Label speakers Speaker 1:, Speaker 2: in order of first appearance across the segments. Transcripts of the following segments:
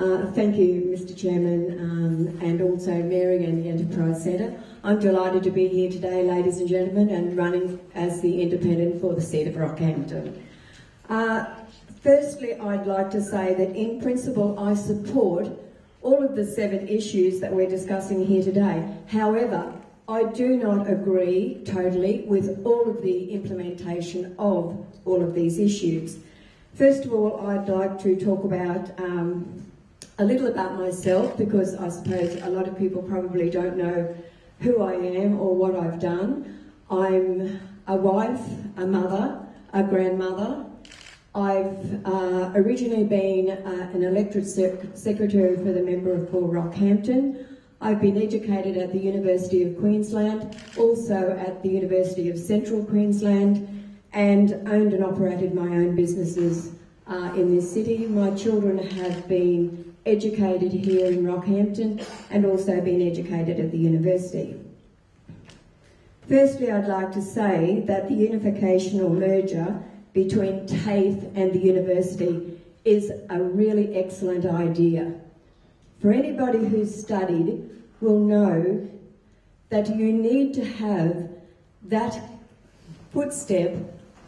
Speaker 1: Thank you, Mr Chairman, and also Mary and the Enterprise Centre. I'm delighted to be here today, ladies and gentlemen, and running as the independent for the seat of Rockhampton. Firstly, I'd like to say that in principle I support all of the 7 issues that we're discussing here today. However, I do not agree totally with all of the implementation of all of these issues. First of all, I'd like to talk about a little about myself, because I suppose a lot of people probably don't know who I am or what I've done. I'm a wife, a mother, a grandmother. I've originally been an elected secretary for the member for Rockhampton. I've been educated at the University of Queensland, also at the University of Central Queensland, and owned and operated my own businesses in this city. My children have been educated here in Rockhampton and also been educated at the university. Firstly, I'd like to say that the unification or merger between TAFE and the university is a really excellent idea. For anybody who's studied will know that you need to have that footstep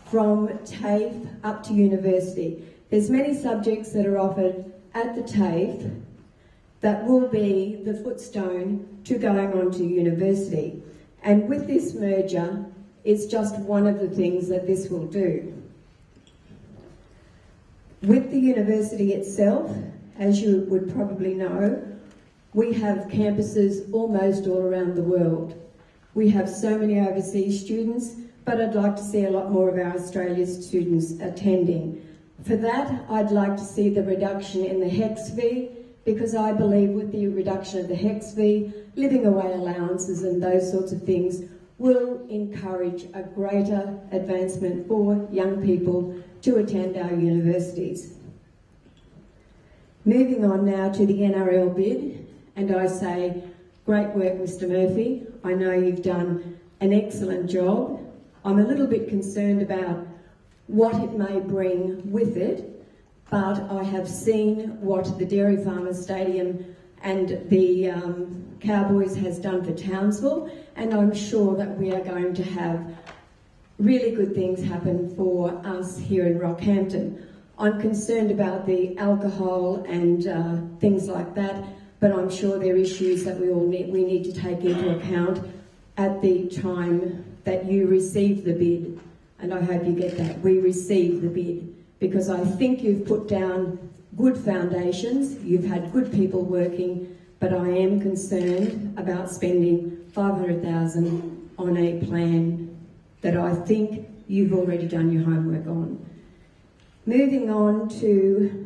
Speaker 1: from TAFE up to university. There's many subjects that are offered at the TAFE that will be the footstone to going on to university. And with this merger, it's just one of the things that this will do. With the university itself, as you would probably know, we have campuses almost all around the world. We have so many overseas students, but I'd like to see a lot more of our Australian students attending. For that, I'd like to see the reduction in the HEX fee, because I believe with the reduction of the HEX fee, living away allowances and those sorts of things will encourage a greater advancement for young people to attend our universities. Moving on now to the NRL bid, and I say, great work, Mr Murphy. I know you've done an excellent job. I'm a little bit concerned about what it may bring with it, but I have seen what the Dairy Farmers Stadium and the Cowboys has done for Townsville, and I'm sure that we are going to have really good things happen for us here in Rockhampton. I'm concerned about the alcohol and things like that, but I'm sure there are issues that we need to take into account at the time that you receive the bid. And I hope you get that. We receive the bid, because I think you've put down good foundations, you've had good people working, but I am concerned about spending $500,000 on a plan that I think you've already done your homework on. Moving on to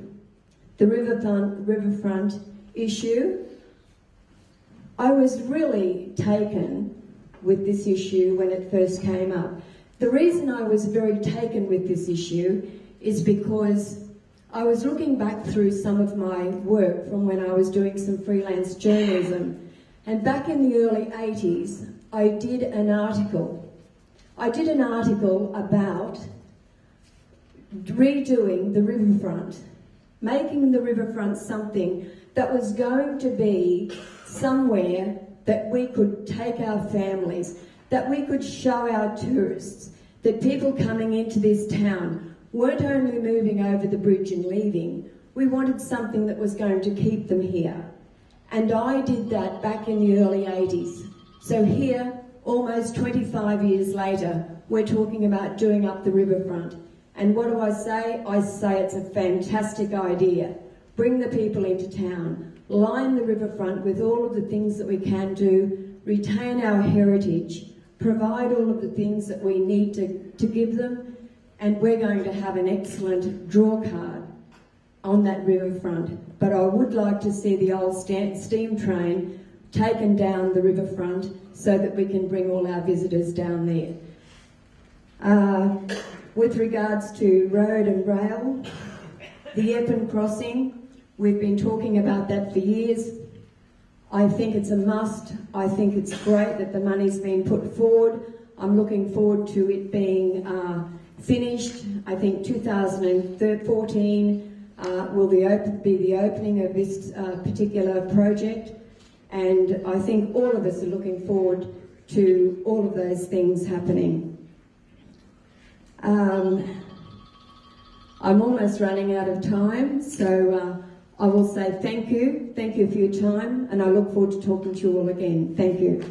Speaker 1: the Riverfront issue, I was really taken with this issue when it first came up. The reason I was very taken with this issue is because I was looking back through some of my work from when I was doing some freelance journalism, and back in the early 80s I did an article about redoing the Riverfront, making the Riverfront something that was going to be somewhere that we could take our families, that we could show our tourists, that people coming into this town weren't only moving over the bridge and leaving, we wanted something that was going to keep them here. And I did that back in the early 80s. So here, almost 25 years later, we're talking about doing up the Riverfront. And what do I say? I say it's a fantastic idea. Bring the people into town, line the Riverfront with all of the things that we can do, retain our heritage, provide all of the things that we need to give them, and we're going to have an excellent draw card on that Riverfront. But I would like to see the old steam train taken down the Riverfront so that we can bring all our visitors down there. With regards to road and rail, the Epping crossing, we've been talking about that for years. I think it's a must. I think it's great that the money's been put forward. I'm looking forward to it being finished. I think 2014 will be the opening of this particular project, and I think all of us are looking forward to all of those things happening. I'm almost running out of time, so I will say thank you for your time, and I look forward to talking to you all again. Thank you.